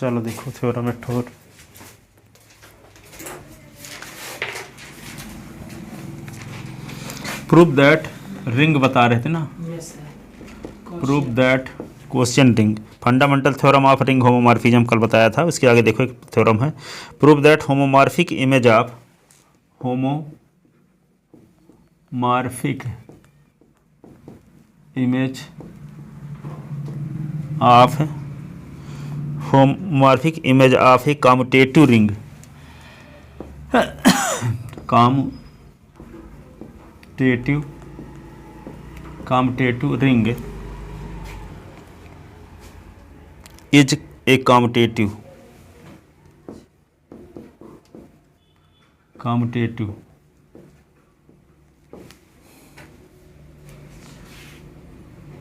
चलो देखो theorem eight 4। Prove that ring बता रहे थे ना, prove that question ring, fundamental theorem of ring homomorphism कल बताया था। उसके आगे देखो एक थ्योरम है, prove that homomorphic image of homomorphic image of homomorphic image of a commutative ring, commutative ring is a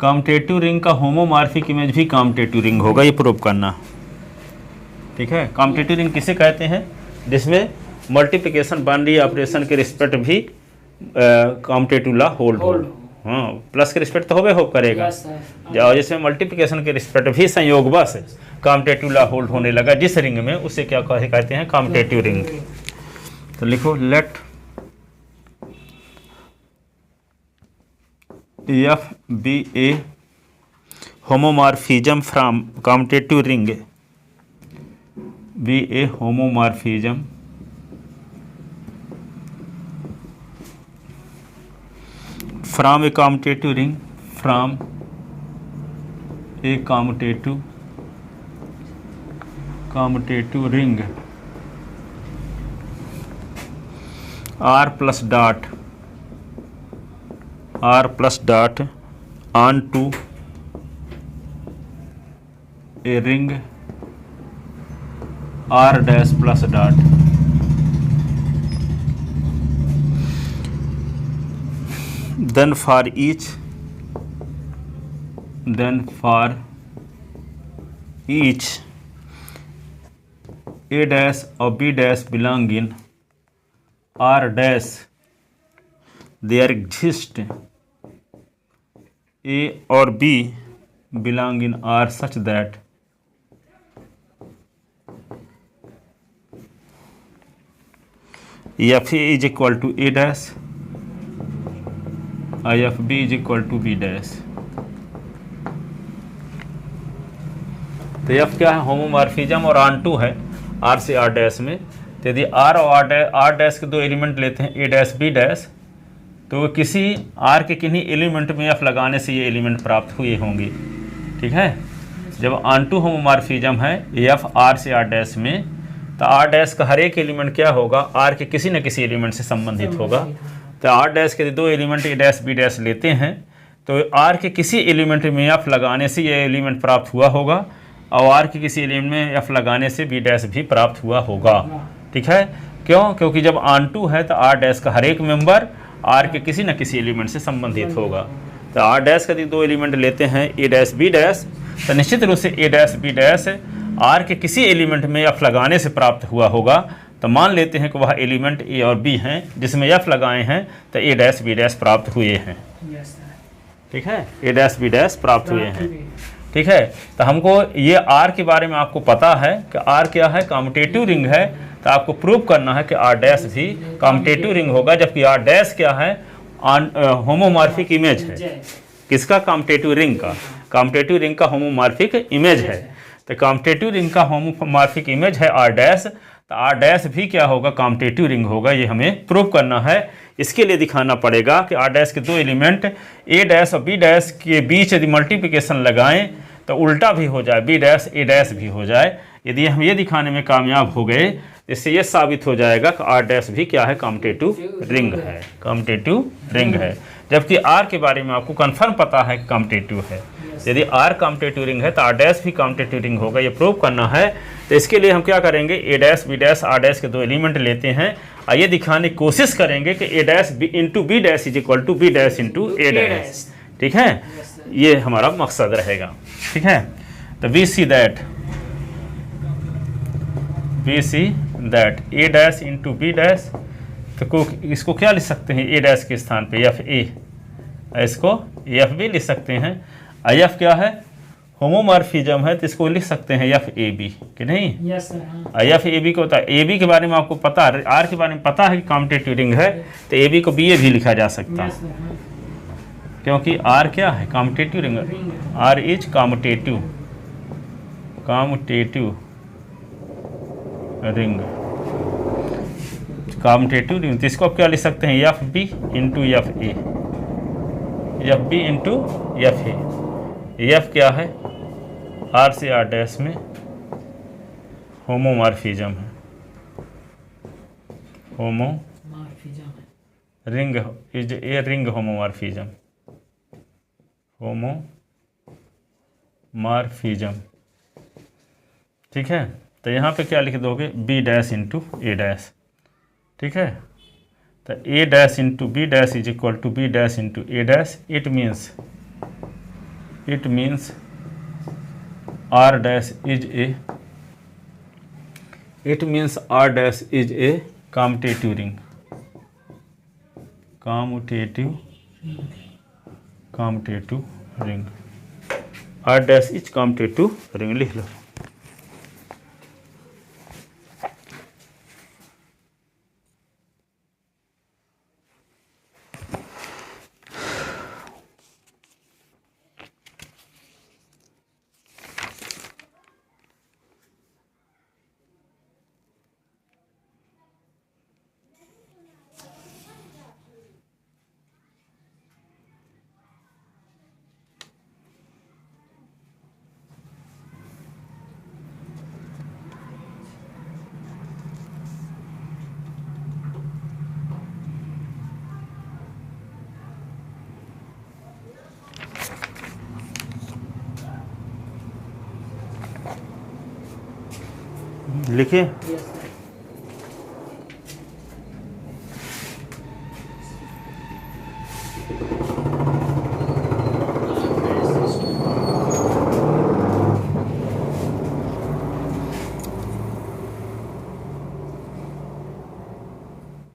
commutative ring का होमोमॉर्फिक इमेज भी कम्यूटेटिव रिंग होगा, ये प्रूव करना। ठीक है, कम्यूटेटिव रिंग किसे कहते हैं? जिसमें मल्टीप्लिकेशन बाइनरी ऑपरेशन के रिस्पेक्ट भी कम्यूटेटिव लॉ होल्ड हो। हाँ, प्लस के रिस्पेक्ट तो हो करेगा, जैसे मल्टीप्लिकेशन के रिस्पेक्ट भी संयोग बस कम्यूटेटिव लॉ होल्ड होने लगा जिस रिंग में, उसे क्या कहते हैं? Commutative ring. तो लिखो let F be a homomorphism from commutative ring, be a homomorphism from a commutative ring, from a commutative ring R plus dot onto a ring R dash plus dot, then for each A dash or B dash belong in R dash, there exist A or B belong in R such that F A is equal to A dash, If B is equal to B dash। तो F क्या है? Homomorphism और on to है R से R dash में। तो यदि R और R डैश के दो एलिमेंट लेते हैं A डैश B डैश, तो किसी R के किन्हीं एलिमेंट में F लगाने से ये एलिमेंट प्राप्त हुए होंगे। ठीक है, जब ऑन टू होमोमॉर्फिज्म है F R से R डैश में, तो R डैश का हर एक एलिमेंट क्या होगा? R के किसी न किसी एलिमेंट से संबंधित होगा। तो R डैश के दो element A dash B dash लेते हैं, तो R के किसी एलिमेंट में F लगाने से ये एलिमेंट प्राप्त हुआ होगा, और R के किसी एलिमेंट में F लगाने से B डैश भी प्राप्त हुआ होगा। ठीक है, क्यों? क्योंकि जब ऑन टू है तो R डैश का हर एक मेंबर R के किसी न किसी एलिमेंट से संबंधित होगा। तो R डैश का दो एलिमेंट लेते हैं A डैश B डैश, तो निश्चित रूप से A dash B dash R के किसी एलिमेंट में F लगाने से प्राप्त हुआ होगा। तो मान लेते हैं कि वह एलिमेंट A और B हैं जिसमें F लगाए हैं, तो A डैश B डैश प्राप्त हुए हैं। ठीक है, A डैश B डैश प्राप्त हुए हैं। ठीक है, तो हमको ये R के बारे में आपको पता है कि R क्या है? कम्यूटेटिव रिंग है। तो आपको प्रूव करना है कि R डैश भी कम्यूटेटिव रिंग होगा, जबकि R डैश क्या है? होमोमॉर्फिक इमेज है। किसका? कम्यूटेटिव रिंग का। कम्यूटेटिव रिंग का होमोमॉर्फिक इमेज है। तो कम्यूटेटिव रिंग का होमोमॉर्फिक इमेज है R डैश, तो R डैश भी क्या होगा? कम्यूटेटिव रिंग होगा। ये हमें प्रूव करना है। इसके लिए दिखाना पड़ेगा कि R डैश के दो एलिमेंट A डैश और B डैश के बीच यदि मल्टीप्लिकेशन लगाएं तो उल्टा भी हो जाए, B डैश A डैश भी हो जाए। यदि हम ये दिखाने में कामयाब हो गए, इससे ये साबित हो जाएगा कि R डैश भी क्या है? कम्यूटेटिव रिंग है, कम्यूटेटिव रिंग है। जबकि R के बारे में आपको कन्फर्म पता है कि कम्यूटेटिव है। यदि R कम्यूटेटिव रिंग है तो R डैश भी कम्यूटेटिव रिंग होगा, ये प्रूव करना है। तो इसके लिए हम क्या करेंगे? A dash B dash R dash के दो एलिमेंट लेते हैं, आइए दिखाने की कोशिश करेंगे कि A dash into B dash is equal to B dash into A dash. ठीक है, ये हमारा मकसद रहेगा। ठीक है, तो we see that A dash into B dash, तो इसको क्या लिख सकते हैं? A डैश के स्थान पे F A, इसको F भी लिख सकते हैं। F क्या है? होमोमॉर्फिज्म है तो इसको लिख सकते हैं एफ ए बी कि नहीं। Yes sir. F A B को होता है, ए बी के बारे में आपको पता है, आर के बारे में पता है कि कॉम्यूटेटिव रिंग है, तो ए बी को बी ए भी लिखा जा सकता यस है, सर। क्योंकि आर क्या है, commutative ring. R is commutative ring, commutative ring. तो इसको आप क्या लिख सकते हैं, F B into F A, F B into F A. F क्या है, आर से आर डैश में होमोमॉर्फिज्म है, homo ring is a ring homomorphism, homomorphism. ठीक है, तो यहाँ पे क्या लिख दोगे, B dash into A dash. ठीक है, तो A dash into B dash is equal to be dash into A dash. It means R dash is a, it means R dash is a commutative ring, commutative ring. R dash is commutative ring, लिख लो। लिखिए।